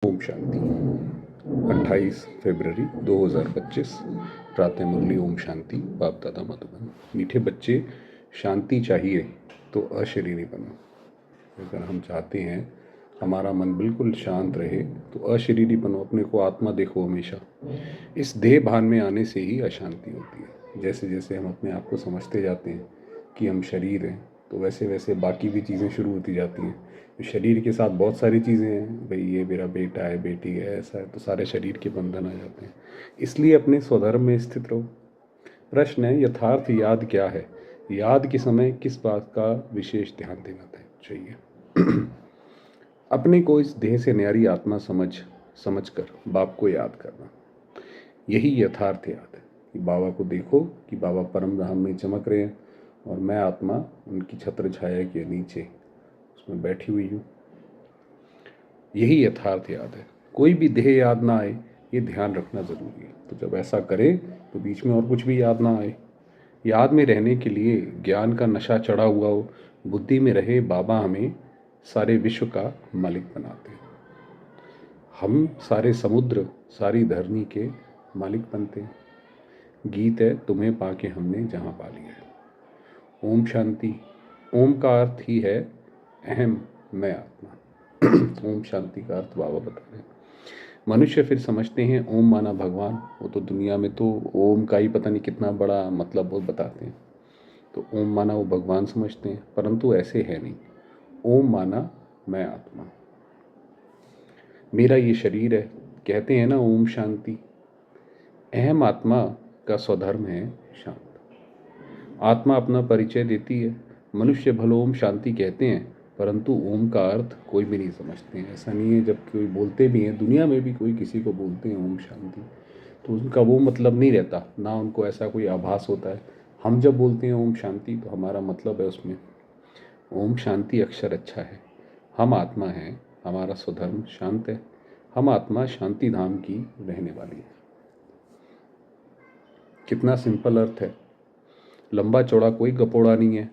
ओम शांति। 28 फरवरी 2025 प्रातः मुरली। ओम शांति। बाप दादा मधुबन। मीठे बच्चे, शांति चाहिए तो अशरीरी बनो। अगर हम चाहते हैं हमारा मन बिल्कुल शांत रहे तो अशरीरी बनो, अपने को आत्मा देखो हमेशा। इस देह भान में आने से ही अशांति होती है। जैसे जैसे हम अपने आप को समझते जाते हैं कि हम शरीर हैं, तो वैसे वैसे बाकी भी चीज़ें शुरू होती जाती हैं। शरीर के साथ बहुत सारी चीज़ें हैं, भाई ये मेरा बेटा है, बेटी है, ऐसा है, तो सारे शरीर के बंधन आ जाते हैं। इसलिए अपने स्वधर्म में स्थित रहो। प्रश्न है, यथार्थ याद क्या है? याद के समय किस बात का विशेष ध्यान देना चाहिए? अपने को इस देह से न्यारी आत्मा समझ कर बाप को याद करना, यही यथार्थ याद है। कि बाबा को देखो कि बाबा परम धाम में चमक रहे हैं और मैं आत्मा उनकी छत्र छाया के नीचे उसमें बैठी हुई हूँ। यही यथार्थ याद है। कोई भी देह याद ना आए, ये ध्यान रखना ज़रूरी है। तो जब ऐसा करें तो बीच में और कुछ भी याद ना आए। याद में रहने के लिए ज्ञान का नशा चढ़ा हुआ हो, बुद्धि में रहे बाबा हमें सारे विश्व का मालिक बनाते हैं। हम सारे समुद्र, सारी धरनी के मालिक बनते हैं। गीत है, तुम्हें पाके हमने जहाँ पा लिया है। ओम शांति। ओम का अर्थ ही है अहम, मैं आत्मा। ओम शांति का अर्थ बाबा बता रहे हैं। मनुष्य फिर समझते हैं ओम माना भगवान। वो तो दुनिया में तो ओम का ही पता नहीं कितना बड़ा मतलब वो बताते हैं। तो ओम माना वो भगवान समझते हैं, परंतु ऐसे है नहीं। ओम माना मैं आत्मा, मेरा ये शरीर है। कहते हैं ना ओम शांति। अहम आत्मा का स्वधर्म है शांत। आत्मा अपना परिचय देती है। मनुष्य भले ओम शांति कहते हैं, परंतु ओम का अर्थ कोई भी नहीं समझते हैं। ऐसा नहीं है, जब कोई बोलते भी हैं, दुनिया में भी कोई किसी को बोलते हैं ओम शांति, तो उनका वो मतलब नहीं रहता, ना उनको ऐसा कोई आभास होता है। हम जब बोलते हैं ओम शांति, तो हमारा मतलब है उसमें ओम शांति अक्षर अच्छा है। हम आत्मा हैं, हमारा स्वधर्म शांत है। हम आत्मा शांति धाम की रहने वाली है। कितना सिंपल अर्थ है, लंबा चौड़ा कोई गपोड़ा नहीं है।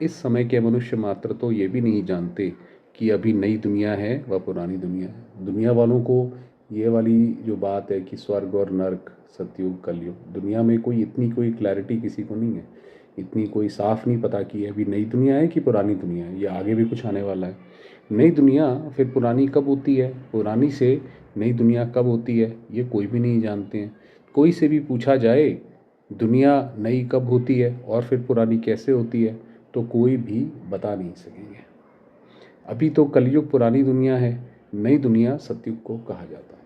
इस समय के मनुष्य मात्र तो ये भी नहीं जानते कि अभी नई दुनिया है व पुरानी दुनिया है। दुनिया वालों को ये वाली जो बात है कि स्वर्ग और नर्क, सतयुग कलयुग, दुनिया में कोई क्लैरिटी किसी को नहीं है। इतनी कोई साफ नहीं पता कि अभी नई दुनिया है कि पुरानी दुनिया है, या आगे भी कुछ आने वाला है। नई दुनिया फिर पुरानी कब होती है, पुरानी से नई दुनिया कब होती है, ये कोई भी नहीं जानते हैं। कोई से भी पूछा जाए दुनिया नई कब होती है और फिर पुरानी कैसे होती है, तो कोई भी बता नहीं सकेंगे। अभी तो कलयुग पुरानी दुनिया है, नई दुनिया सतयुग को कहा जाता है।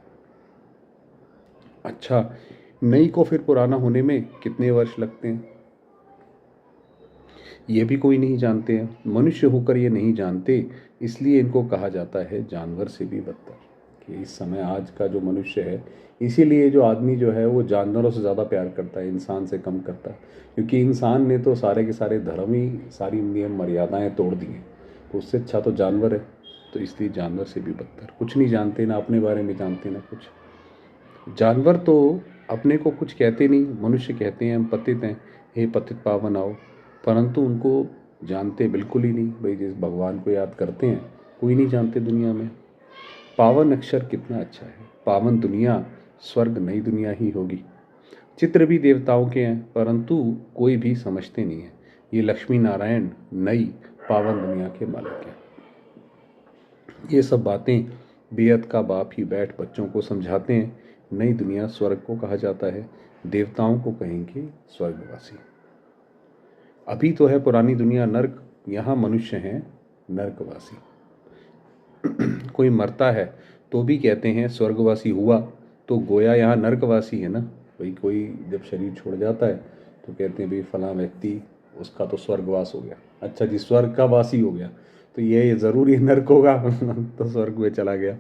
अच्छा, नई को फिर पुराना होने में कितने वर्ष लगते हैं, ये भी कोई नहीं जानते हैं। मनुष्य होकर ये नहीं जानते, इसलिए इनको कहा जाता है जानवर से भी बदतर। कि इस समय आज का जो मनुष्य है, इसीलिए जो आदमी जो है वो जानवरों से ज़्यादा प्यार करता है, इंसान से कम करता है। क्योंकि इंसान ने तो सारे के सारे धर्म ही, सारी नियम मर्यादाएं तोड़ दी हैं, तो उससे अच्छा तो जानवर है। तो इसलिए जानवर से भी बदतर। कुछ नहीं जानते, ना अपने बारे में जानते ना कुछ। जानवर तो अपने को कुछ कहते नहीं, मनुष्य कहते हैं हम पतित हैं, हे पतित पावन आओ, परंतु उनको जानते बिल्कुल ही नहीं। भाई जिस भगवान को याद करते हैं, कोई नहीं जानते दुनिया में। पावन अक्षर कितना अच्छा है। पावन दुनिया, स्वर्ग नई दुनिया ही होगी। चित्र भी देवताओं के हैं, परंतु कोई भी समझते नहीं है। ये लक्ष्मी नारायण नई पावन दुनिया के मालिक हैं। ये सब बातें बेअत का बाप ही बैठ बच्चों को समझाते हैं। नई दुनिया स्वर्ग को कहा जाता है, देवताओं को कहेंगे स्वर्गवासी। अभी तो है पुरानी दुनिया नर्क, यहाँ मनुष्य हैं नर्कवासी। कोई मरता है तो भी कहते हैं स्वर्गवासी हुआ, तो गोया यहाँ नर्कवासी है ना। भाई कोई जब शरीर छोड़ जाता है तो कहते हैं भाई फला व्यक्ति, उसका तो स्वर्गवास हो गया। अच्छा जी, स्वर्ग का वासी हो गया, तो ये ज़रूरी नर्क होगा? तो स्वर्ग में चला गया।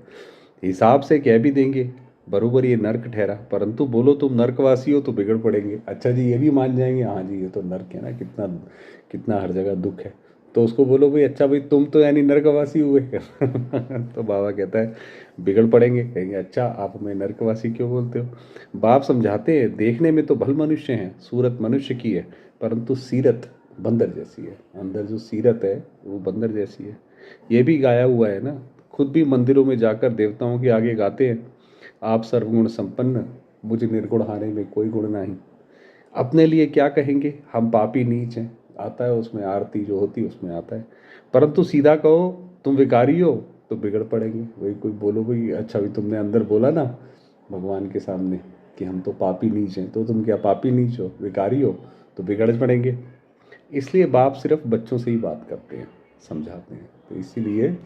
हिसाब से कह भी देंगे बरोबर ये नर्क ठहरा, परंतु बोलो तुम नर्कवासी हो तो बिगड़ पड़ेंगे। अच्छा जी, ये भी मान जाएंगे, हाँ जी ये तो नर्क है ना, कितना कितना हर जगह दुख है। तो उसको बोलो भाई अच्छा भाई तुम तो यानी नर्कवासी हुए। तो बाबा कहता है बिगड़ पड़ेंगे। कहेंगे अच्छा आप हमें नर्कवासी क्यों बोलते हो? बाप समझाते हैं देखने में तो भल मनुष्य हैं, सूरत मनुष्य की है, परंतु सीरत बंदर जैसी है। अंदर जो सीरत है वो बंदर जैसी है। ये भी गाया हुआ है ना, खुद भी मंदिरों में जाकर देवताओं के आगे गाते हैं, आप सर्वगुण संपन्न, मुझे निर्गुण हारे में कोई गुण नहीं। अपने लिए क्या कहेंगे, हम पापी नीच हैं, आता है उसमें आरती जो होती है उसमें आता है। परंतु सीधा कहो तुम विकारी हो तो बिगड़ पड़ेंगे। वही कोई बोलो भाई, अच्छा भी तुमने अंदर बोला ना भगवान के सामने कि हम तो पापी नीच हैं, तो तुम क्या पापी नीच हो, विकारी हो, तो बिगड़ पड़ेंगे। इसलिए बाप सिर्फ बच्चों से ही बात करते हैं, समझाते हैं। तो इसीलिए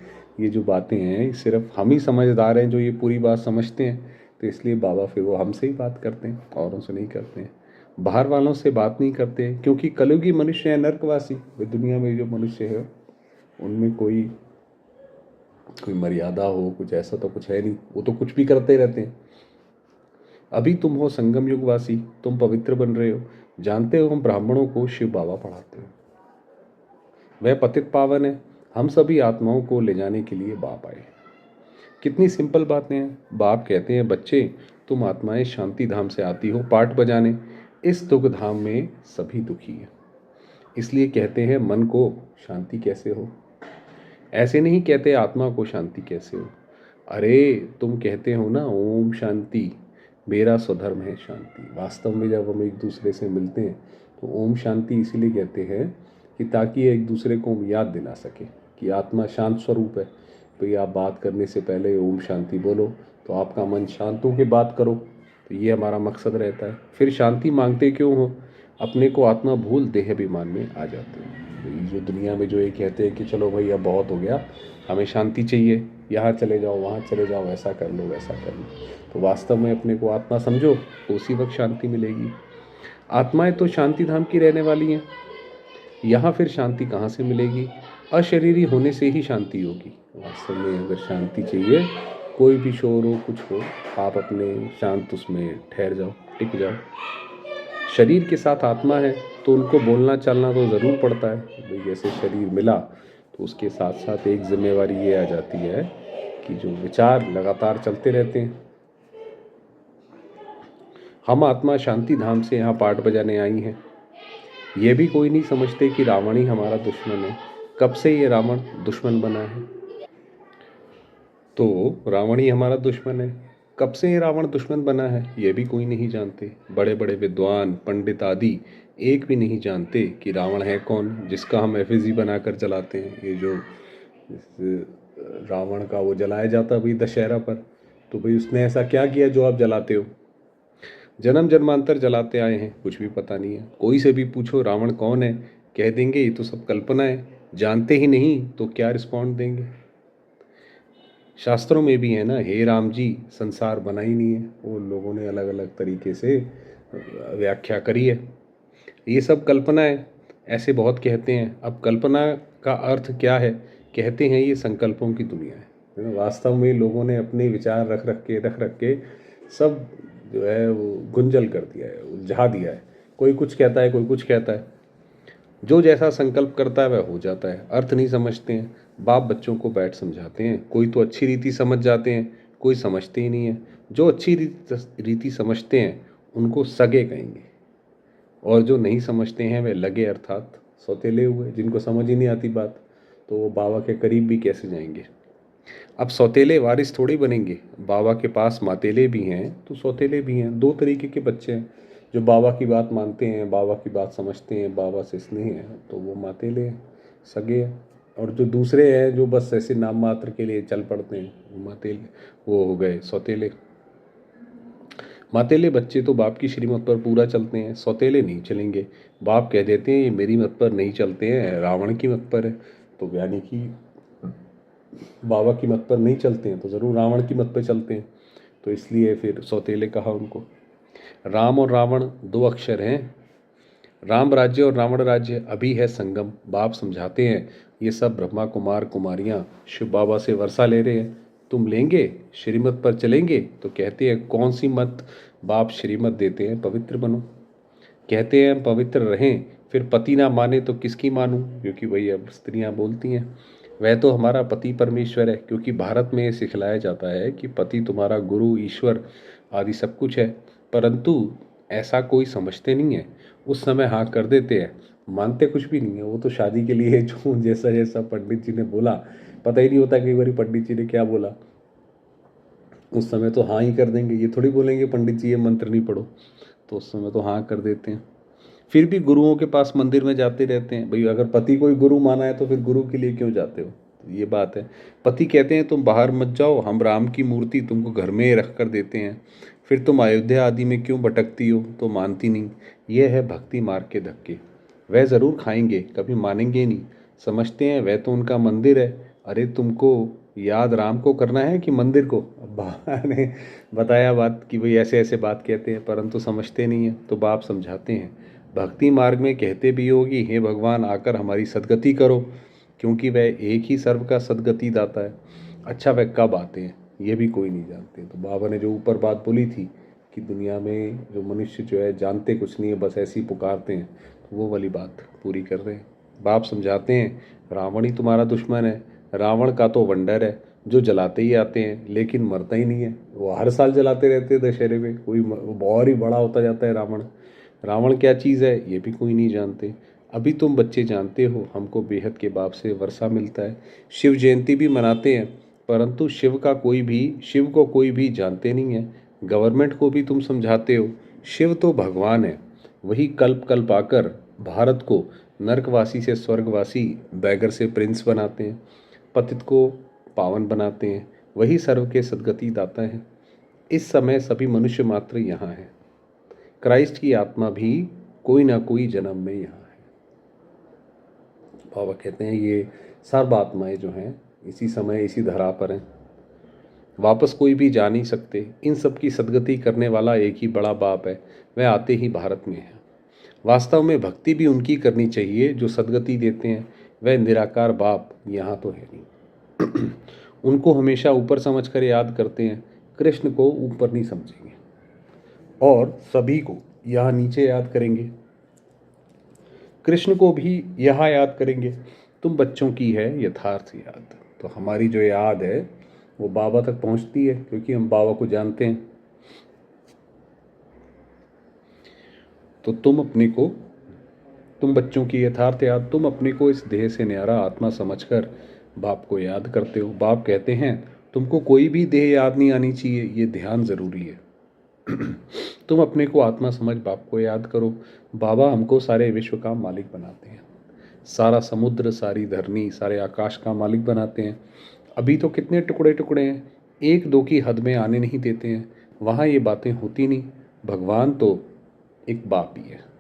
ये जो बातें हैं सिर्फ हम ही समझदार हैं जो ये पूरी बात समझते हैं। तो इसलिए बाबा फिर वो हमसे ही बात करते हैं, औरों से नहीं करते हैं, बाहर वालों से बात नहीं करते। क्योंकि कलयुगी मनुष्य है नर्कवासी, वे दुनिया में जो मनुष्य है उनमें कोई कोई मर्यादा हो, कुछ ऐसा तो कुछ है नहीं, वो तो कुछ भी करते रहते हैं। अभी तुम हो संगम युगवासी, तुम पवित्र बन रहे हो, जानते हो हम ब्राह्मणों को शिव बाबा पढ़ाते हैं, वह पतित पावन है, हम सभी आत्माओं को ले जाने के लिए बाप आए। कितनी सिंपल बातें हैं। बाप कहते हैं बच्चे तुम आत्माएं शांति धाम से आती हो पाठ बजाने, इस दुख धाम में सभी दुखी हैं। इसलिए कहते हैं मन को शांति कैसे हो, ऐसे नहीं कहते आत्मा को शांति कैसे हो। अरे तुम कहते हो ना ओम शांति, मेरा स्वधर्म है शांति। वास्तव में जब हम एक दूसरे से मिलते हैं तो ओम शांति इसीलिए कहते हैं कि ताकि एक दूसरे को हम याद दिला सके कि आत्मा शांत स्वरूप है। तो आप बात करने से पहले ओम शांति बोलो तो आपका मन शांत हो के बात करो। तो ये हमारा मकसद रहता है। फिर शांति मांगते क्यों हो, अपने को आत्मा भूल देह अभिमान में आ जाते हो। तो ये जो दुनिया में जो ये कहते हैं कि चलो भाई अब बहुत हो गया, हमें शांति चाहिए, यहाँ चले जाओ वहाँ चले जाओ, ऐसा कर लो वैसा कर लो, तो वास्तव में अपने को आत्मा समझो तो उसी वक्त शांति मिलेगी। आत्माएं तो शांति धाम की रहने वाली हैं, यहाँ फिर शांति कहाँ से मिलेगी, अशरीरी होने से ही शांति होगी। वास्तव में अगर शांति चाहिए, कोई भी शोर हो कुछ हो, आप अपने शांत उसमें ठहर जाओ, टिक जाओ। शरीर के साथ आत्मा है तो उनको बोलना चलना तो ज़रूर पड़ता है भाई। जैसे शरीर मिला तो उसके साथ साथ एक जिम्मेवारी ये आ जाती है कि जो विचार लगातार चलते रहते हैं। हम आत्मा शांति धाम से यहाँ पाठ बजाने आई हैं। ये भी कोई नहीं समझते कि रावण ही हमारा दुश्मन है। कब से ये रावण दुश्मन बना है, तो रावण ही हमारा दुश्मन है। कब से ये रावण दुश्मन बना है ये भी कोई नहीं जानते। बड़े बड़े विद्वान पंडित आदि एक भी नहीं जानते कि रावण है कौन, जिसका हम एफिजी बनाकर जलाते हैं। ये जो रावण का वो जलाया जाता भाई दशहरा पर, तो भाई उसने ऐसा क्या किया जो आप जलाते हो। जन्म जन्मांतर जलाते आए हैं, कुछ भी पता नहीं है। कोई से भी पूछो रावण कौन है, कह देंगे ये तो सब कल्पना है। जानते ही नहीं तो क्या रिस्पॉन्ड देंगे। शास्त्रों में भी है ना, हे राम जी संसार बना ही नहीं है, वो लोगों ने अलग अलग तरीके से व्याख्या करी है। ये सब कल्पना है, ऐसे बहुत कहते हैं। अब कल्पना का अर्थ क्या है, कहते हैं ये संकल्पों की दुनिया है ना। वास्तव में लोगों ने अपने विचार रख रख के सब जो है वो गुंजल कर दिया है, उलझा दिया है। कोई कुछ कहता है, कोई कुछ कहता है, जो जैसा संकल्प करता है वह हो जाता है। अर्थ नहीं समझते हैं। बाप बच्चों को बैठ समझाते हैं, कोई तो अच्छी रीति समझ जाते हैं, कोई समझते ही नहीं है। जो अच्छी रीति समझते हैं उनको सगे कहेंगे, और जो नहीं समझते हैं वे लगे अर्थात सौतेले हुए। जिनको समझ ही नहीं आती बात तो वो बाबा के करीब भी कैसे जाएंगे। अब सौतेले वारिस थोड़ी बनेंगे, बाबा के पास मातेले भी हैं तो सौतेले भी हैं। दो तरीके के बच्चे हैं, जो बाबा की बात मानते हैं, बाबा की बात समझते हैं, बाबा से स्नेह है, तो वो मातेले हैं, सगे हैं। और जो दूसरे हैं जो बस ऐसे नाम मात्र के लिए चल पड़ते हैं, वो मातेले, वो हो गए सौतेले। मातेले बच्चे तो बाप की श्रीमत पर पूरा चलते हैं, सौतेले नहीं चलेंगे। बाप कह देते हैं ये मेरी मत पर नहीं चलते हैं, रावण की मत पर है, तो यानी कि बाबा की मत पर नहीं चलते हैं तो ज़रूर रावण की मत पर चलते हैं। तो इसलिए फिर सौतेले कहा उनको। राम और रावण दो अक्षर हैं, राम राज्य और रावण राज्य अभी है संगम। बाप समझाते हैं ये सब ब्रह्मा कुमार कुमारियाँ शिव बाबा से वर्षा ले रहे हैं, तुम लेंगे श्रीमत पर चलेंगे। तो कहते हैं कौन सी मत, बाप श्रीमत देते हैं पवित्र बनो। कहते हैं पवित्र रहें, फिर पति ना माने तो किसकी मानूं, क्योंकि वही अब स्त्रियां बोलती हैं वह तो हमारा पति परमेश्वर है। क्योंकि भारत में ये सिखलाया जाता है कि पति तुम्हारा गुरु ईश्वर आदि सब कुछ है, परंतु ऐसा कोई समझते नहीं है। उस समय हाँ कर देते हैं, मानते कुछ भी नहीं है। वो तो शादी के लिए जो जैसा जैसा पंडित जी ने बोला, पता ही नहीं होता कई बार पंडित जी ने क्या बोला, उस समय तो हाँ ही कर देंगे। ये थोड़ी बोलेंगे पंडित जी ये मंत्र नहीं पढ़ो, तो उस समय तो हाँ कर देते हैं। फिर भी गुरुओं के पास मंदिर में जाते रहते हैं। भाई अगर पति कोई गुरु माना है तो फिर गुरु के लिए क्यों जाते हो, तो ये बात है। पति कहते हैं तुम बाहर मत जाओ, हम राम की मूर्ति तुमको घर में रख कर देते हैं, फिर तुम अयोध्या आदि में क्यों भटकती हो, तो मानती नहीं। यह है भक्ति मार्ग के धक्के। वह ज़रूर खाएंगे, कभी मानेंगे नहीं। समझते हैं वह तो उनका मंदिर है। अरे तुमको याद राम को करना है कि मंदिर को। अब बाबा ने बताया बात कि भाई ऐसे ऐसे बात कहते हैं, परंतु समझते नहीं हैं। तो बाप समझाते हैं भक्ति मार्ग में कहते भी होगी हे भगवान आकर हमारी सदगति करो, क्योंकि वह एक ही सर्व का सदगति दाता है। अच्छा वह कब आते हैं ये भी कोई नहीं जानते। तो बाबा ने जो ऊपर बात बोली थी कि दुनिया में जो मनुष्य जो है जानते कुछ नहीं है, बस ऐसे ही पुकारते हैं, तो वो वाली बात पूरी कर रहे हैं। बाप समझाते हैं रावण ही तुम्हारा दुश्मन है। रावण का तो वंडर है, जो जलाते ही आते हैं लेकिन मरता ही नहीं है। वो हर साल जलाते रहते हैं दशहरे में, वो बहुत ही बड़ा होता जाता है रावण। रावण क्या चीज़ है ये भी कोई नहीं जानते। अभी तुम बच्चे जानते हो हमको बेहद के बाप से वर्षा मिलता है। शिव जयंती भी मनाते हैं, परंतु शिव को कोई भी जानते नहीं है। गवर्नमेंट को भी तुम समझाते हो, शिव तो भगवान है। वही कल्प कल्प आकर भारत को नरकवासी से स्वर्गवासी, बैगर से प्रिंस बनाते हैं, पतित को पावन बनाते हैं। वही सर्व के सदगति दाता है। इस समय सभी मनुष्य मात्र यहाँ हैं। क्राइस्ट की आत्मा भी कोई ना कोई जन्म में यहाँ है। बाबा कहते हैं ये सर्व आत्माएं जो हैं इसी समय इसी धरा पर हैं, वापस कोई भी जा नहीं सकते। इन सब की सदगति करने वाला एक ही बड़ा बाप है, वह आते ही भारत में है। वास्तव में भक्ति भी उनकी करनी चाहिए जो सदगति देते हैं। वह निराकार बाप यहाँ तो है नहीं। उनको हमेशा ऊपर समझकर याद करते हैं, कृष्ण को ऊपर नहीं समझेंगे और सभी को यहाँ नीचे याद करेंगे। कृष्ण को भी यहाँ याद करेंगे। तुम बच्चों की है यथार्थ याद। तो हमारी जो याद है वो बाबा तक पहुँचती है, क्योंकि हम बाबा को जानते हैं। तो तुम बच्चों की यथार्थ याद, तुम अपने को इस देह से न्यारा आत्मा समझकर बाप को याद करते हो। बाप कहते हैं तुमको कोई भी देह याद नहीं आनी चाहिए, ये ध्यान ज़रूरी है। तुम अपने को आत्मा समझ बाप को याद करो। बाबा हमको सारे विश्व का मालिक बनाते हैं, सारा समुद्र, सारी धरनी, सारे आकाश का मालिक बनाते हैं। अभी तो कितने टुकड़े टुकड़े हैं, एक दो की हद में आने नहीं देते हैं। वहाँ ये बातें होती नहीं। भगवान तो एक बाप ही है।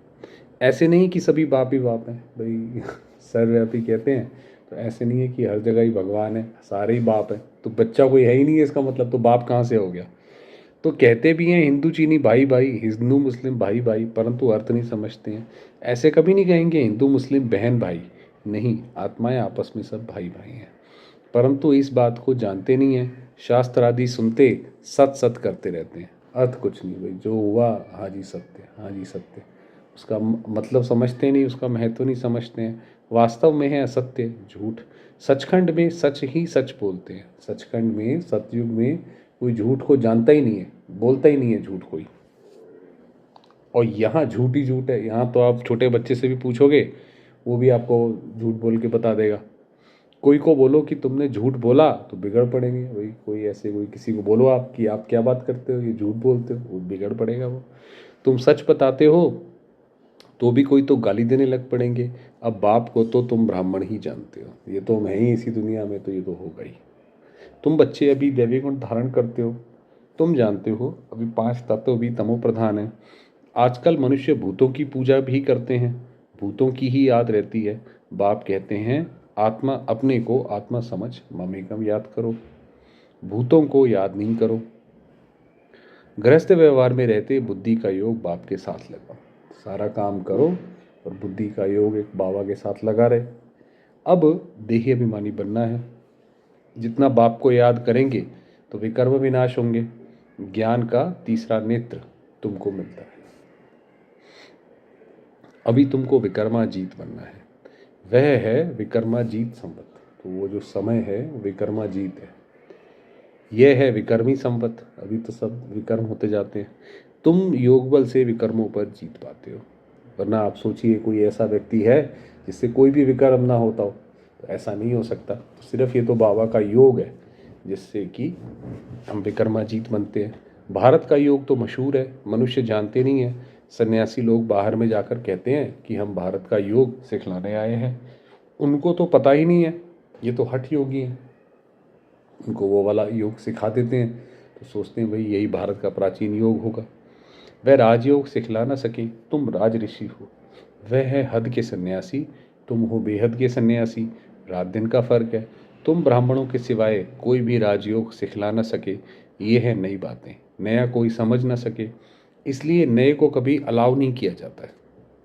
ऐसे नहीं कि सभी बाप ही बाप हैं भाई, सर्वव्यापी कहते हैं, तो ऐसे नहीं है कि हर जगह ही भगवान है, सारे ही बाप हैं। तो बच्चा कोई है ही नहीं है इसका मतलब, तो बाप कहाँ से हो गया। तो कहते भी हैं हिंदू चीनी भाई भाई, हिंदू मुस्लिम भाई भाई, परंतु अर्थ नहीं समझते हैं। ऐसे कभी नहीं कहेंगे हिंदू मुस्लिम बहन भाई, नहीं, आत्माएं आपस में सब भाई भाई हैं, परंतु इस बात को जानते नहीं हैं। शास्त्र आदि सुनते सत सत करते रहते हैं, अर्थ कुछ नहीं। भाई जो हुआ हाँ जी सत्य, हाँ जी सत्य, उसका मतलब समझते नहीं, उसका महत्व नहीं समझते हैं। वास्तव में है असत्य, झूठ। सचखंड में सच ही सच बोलते हैं। सचखंड में, सतयुग में कोई झूठ को जानता ही नहीं है, बोलता ही नहीं है झूठ कोई। और यहाँ झूठ ही झूठ है। यहाँ तो आप छोटे बच्चे से भी पूछोगे, वो भी आपको झूठ बोल के बता देगा। कोई को बोलो कि तुमने झूठ बोला तो बिगड़ पड़ेंगे। भाई कोई ऐसे, कोई किसी को बोलो आप कि आप क्या बात करते हो, ये झूठ बोलते हो, वो बिगड़ पड़ेगा। वो तुम सच बताते हो तो भी कोई तो गाली देने लग पड़ेंगे। अब बाप को तो तुम ब्राह्मण ही जानते हो, ये तो मैं ही इसी दुनिया में, तो ये तो होगा ही। तुम बच्चे अभी दैवी गुण धारण करते हो, तुम जानते हो अभी 5 तत्व भी तमो प्रधान है। आजकल मनुष्य भूतों की पूजा भी करते हैं, भूतों की ही याद रहती है। बाप कहते हैं आत्मा, अपने को आत्मा समझ ममेकम याद करो, भूतों को याद नहीं करो। गृहस्थ व्यवहार में रहते बुद्धि का योग बाप के साथ लगाओ। सारा काम करो और बुद्धि का योग एक बाबा के साथ लगा रहे। अब देही अभिमानी बनना है। जितना बाप को याद करेंगे तो विकर्म विनाश होंगे। ज्ञान का तीसरा नेत्र तुमको मिलता है। अभी तुमको विकर्माजीत बनना है, वह है विकर्माजीत संवत। तो वो जो समय है विकर्माजीत है, यह है विकर्मी संवत। अभी तो सब विकर्म होते जाते हैं। तुम योग बल से विकर्मों पर जीत पाते हो। वरना आप सोचिए कोई ऐसा व्यक्ति है जिससे कोई भी विकर्म ना होता हो, तो ऐसा नहीं हो सकता। तो सिर्फ ये तो बाबा का योग है जिससे कि हम विक्रमाजीत बनते हैं। भारत का योग तो मशहूर है, मनुष्य जानते नहीं है। सन्यासी लोग बाहर में जाकर कहते हैं कि हम भारत का योग सिखलाने आए हैं, उनको तो पता ही नहीं है, ये तो हठ योगी हैं। उनको वो वाला योग सिखा देते हैं तो सोचते हैं भाई यही भारत का प्राचीन योग होगा। वह राजयोग सिखला ना सके, तुम राज ऋषि हो। वह है हद के सन्यासी, तुम हो बेहद के सन्यासी। रात दिन का फर्क है। तुम ब्राह्मणों के सिवाय कोई भी राजयोग सिखला ना सके, ये है नई बातें। नया कोई समझ ना सके, इसलिए नए को कभी अलाउ नहीं किया जाता है।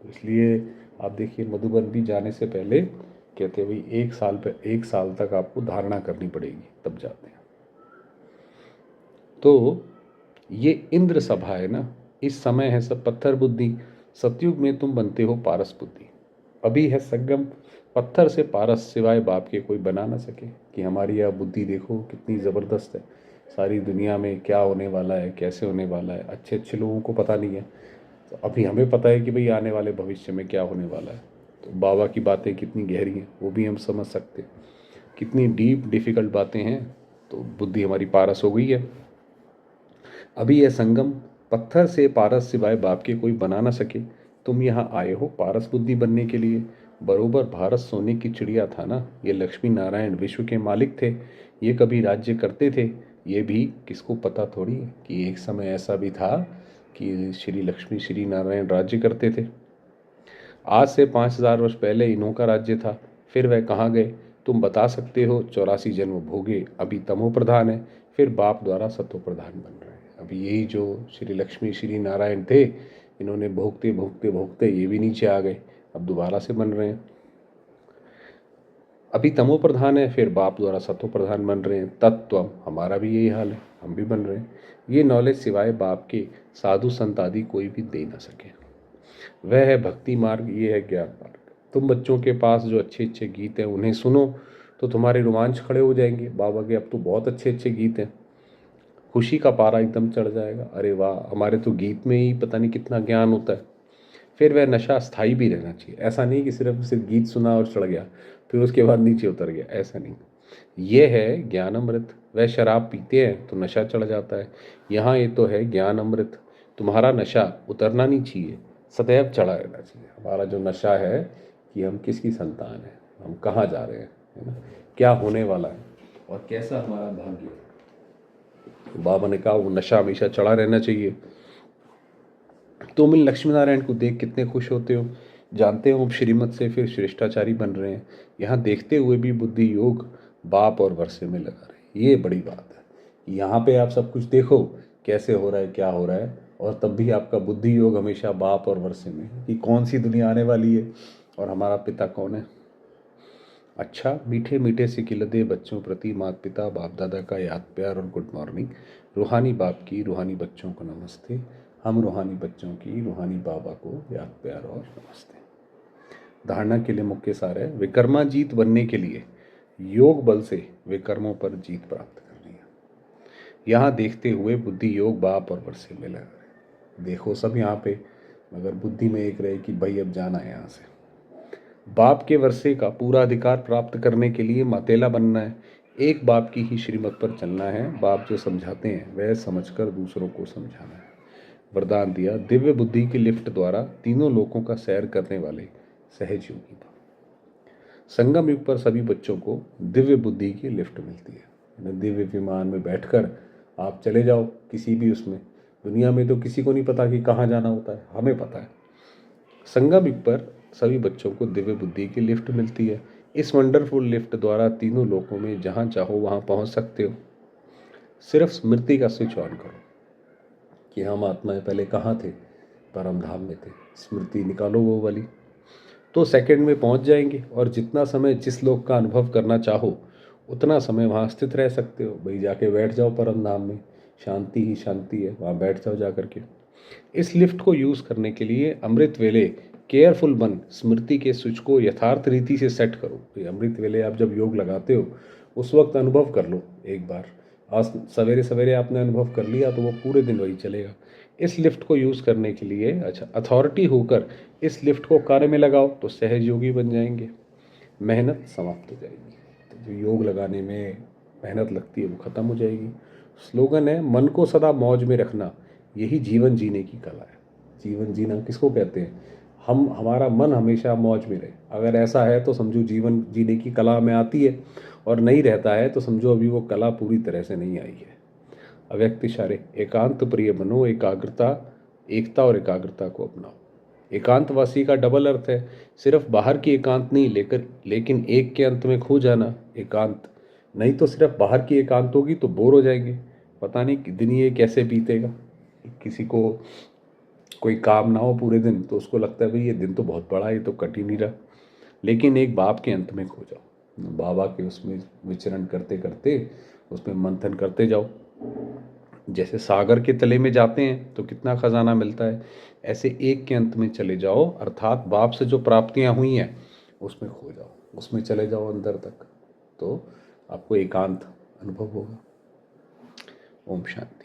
तो इसलिए आप देखिए मधुबन भी जाने से पहले कहते हैं भाई 1 साल तक आपको धारणा करनी पड़ेगी, तब जाते हैं। तो ये इंद्र सभा है ना, इस समय है सब पत्थर बुद्धि। सतयुग में तुम बनते हो पारस बुद्धि। अभी है संगम, पत्थर से पारस सिवाय बाप के कोई बना ना सके। कि हमारी यह बुद्धि देखो कितनी ज़बरदस्त है। सारी दुनिया में क्या होने वाला है, कैसे होने वाला है, अच्छे अच्छे लोगों को पता नहीं है। तो अभी हमें पता है कि भाई आने वाले भविष्य में क्या होने वाला है। तो बाबा की बातें कितनी गहरी हैं वो भी हम समझ सकते हैं। कितनी डीप डिफ़िकल्ट बातें हैं, तो बुद्धि हमारी पारस हो गई है। अभी यह संगम, पत्थर से पारस सिवाय बाप के कोई बना ना सके। तुम यहाँ आए हो पारस बुद्धि बनने के लिए। बरोबर भारत सोने की चिड़िया था ना। ये लक्ष्मी नारायण विश्व के मालिक थे, ये कभी राज्य करते थे। ये भी किसको पता थोड़ी है कि एक समय ऐसा भी था कि श्री लक्ष्मी श्री नारायण राज्य करते थे। आज से 5,000 वर्ष पहले इन्हों का राज्य था, फिर वह कहाँ गए? तुम बता सकते हो? 84 जन्म भोगे, अभी तमो प्रधान है, फिर बाप द्वारा सतो प्रधान बन रहे हैं। अभी यही जो श्री लक्ष्मी श्री नारायण थे, इन्होंने भोगते भोगते भोगते ये भी नीचे आ गए, अब दोबारा से बन रहे हैं। अभी तमो प्रधान है, फिर बाप द्वारा सतो प्रधान बन रहे हैं। तत्व हमारा भी यही हाल है, हम भी बन रहे हैं। ये नॉलेज सिवाय बाप के साधु संत आदि कोई भी दे ना सके। वह है भक्ति मार्ग, ये है ज्ञान मार्ग। तुम बच्चों के पास जो अच्छे अच्छे गीत हैं उन्हें सुनो तो तुम्हारे रोमांच खड़े हो जाएंगे। बाबा के अब तो बहुत अच्छे अच्छे गीत हैं, खुशी का पारा एकदम चढ़ जाएगा। अरे वाह, हमारे तो गीत में ही पता नहीं कितना ज्ञान होता है। फिर वह नशा स्थायी भी रहना चाहिए। ऐसा नहीं कि सिर्फ सिर्फ गीत सुना और चढ़ गया फिर उसके बाद नीचे उतर गया, ऐसा नहीं। ये है ज्ञान अमृत। वह शराब पीते हैं तो नशा चढ़ जाता है, यहाँ ये तो है ज्ञान अमृत। तुम्हारा नशा उतरना नहीं चाहिए, सदैव चढ़ा रहना चाहिए। हमारा जो नशा है कि हम किसकी संतान है, हम कहाँ जा रहे हैं, है ना, क्या होने वाला है और कैसा हमारा भाग्य है। बाबा ने कहा वो नशा हमेशा चढ़ा रहना चाहिए। तुम इन लक्ष्मी नारायण को देख कितने खुश होते हो, जानते हो अब श्रीमत से फिर श्रेष्ठाचारी बन रहे हैं। यहाँ देखते हुए भी बुद्धि योग बाप और वर्षे में लगा रहे, ये बड़ी बात है। यहाँ पे आप सब कुछ देखो कैसे हो रहा है, क्या हो रहा है, और तब भी आपका बुद्धि योग हमेशा बाप और वर्षे में कि कौन सी दुनिया आने वाली है और हमारा पिता कौन है। अच्छा, मीठे मीठे से खिलते बच्चों प्रति माता पिता बाप दादा का याद प्यार और गुड मॉर्निंग। रूहानी बाप की रूहानी बच्चों को नमस्ते। हम रूहानी बच्चों की रूहानी बाबा को याद प्यार और नमस्ते। धारणा के लिए मुख्य सार है, विकर्माजीत बनने के लिए योग बल से विकर्मों पर जीत प्राप्त करनी है। यहाँ देखते हुए बुद्धि योग बाप और वर्षे में लगा रहे। देखो सब यहाँ पे, मगर बुद्धि में एक रहे कि भाई अब जाना है यहाँ से। बाप के वर्षे का पूरा अधिकार प्राप्त करने के लिए मातेला बनना है। एक बाप की ही श्रीमत पर चलना है। बाप जो समझाते हैं वह समझकर दूसरों को समझाना है। वरदान दिया, दिव्य बुद्धि की लिफ्ट द्वारा तीनों लोकों का सैर करने वाले सहज योगी भव। संगम युग पर सभी बच्चों को दिव्य बुद्धि की लिफ्ट मिलती है। दिव्य विमान में बैठकर आप चले जाओ किसी भी उसमें। दुनिया में तो किसी को नहीं पता कि कहाँ जाना होता है, हमें पता है। संगम युग पर सभी बच्चों को दिव्य बुद्धि की लिफ्ट मिलती है। इस वंडरफुल लिफ्ट द्वारा तीनों लोकों में जहाँ चाहो वहाँ पहुँच सकते हो। सिर्फ स्मृति का स्विच ऑन करो कि हम आत्माएं पहले कहाँ थे, परम धाम में थे। स्मृति निकालो वो वाली, तो सेकंड में पहुँच जाएंगे। और जितना समय जिस लोक का अनुभव करना चाहो उतना समय वहाँ स्थित रह सकते हो। भाई जाके बैठ जाओ परम धाम में, शांति ही शांति है, वहाँ बैठ जाओ जा करके। इस लिफ्ट को यूज़ करने के लिए अमृत वेले केयरफुल बन स्मृति के स्विच को यथार्थ रीति से सेट करो। तो अमृत वेले आप जब योग लगाते हो उस वक्त अनुभव कर लो एक बार आज सवेरे सवेरे आपने अनुभव कर लिया तो वो पूरे दिन वही चलेगा। इस लिफ्ट को यूज़ करने के लिए अच्छा अथॉरिटी होकर इस लिफ्ट को कार्य में लगाओ तो सहयोगी बन जाएंगे, मेहनत समाप्त हो जाएगी। तो जो योग लगाने में मेहनत लगती है वो ख़त्म हो जाएगी। स्लोगन है, मन को सदा मौज में रखना यही जीवन जीने की कला है। जीवन जीना किसको कहते हैं? हमारा मन हमेशा मौज में रहे। अगर ऐसा है तो समझो जीवन जीने की कला में आती है, और नहीं रहता है तो समझो अभी वो कला पूरी तरह से नहीं आई है। अव्यक्त इशारे, एकांत प्रिय बनो, एकाग्रता, एकता और एकाग्रता को अपनाओ। एकांतवासी का डबल अर्थ है, सिर्फ बाहर की एकांत नहीं लेकिन एक के अंत में खो जाना एकांत। नहीं तो सिर्फ बाहर की एकांत होगी तो बोर हो जाएंगे, पता नहीं कि दिन ये कैसे बीतेगा। किसी को कोई काम ना हो पूरे दिन तो उसको लगता है भाई ये दिन तो बहुत बड़ा है, ये तो कट ही नहीं रहा। लेकिन एक बाप के अंत में खो जाओ, बाबा के उसमें विचरण करते करते उसमें मंथन करते जाओ। जैसे सागर के तले में जाते हैं तो कितना खजाना मिलता है, ऐसे एक के अंत में चले जाओ, अर्थात बाप से जो प्राप्तियां हुई हैं उसमें खो जाओ, उसमें चले जाओ अंदर तक, तो आपको एकांत अनुभव होगा। ओम शांति।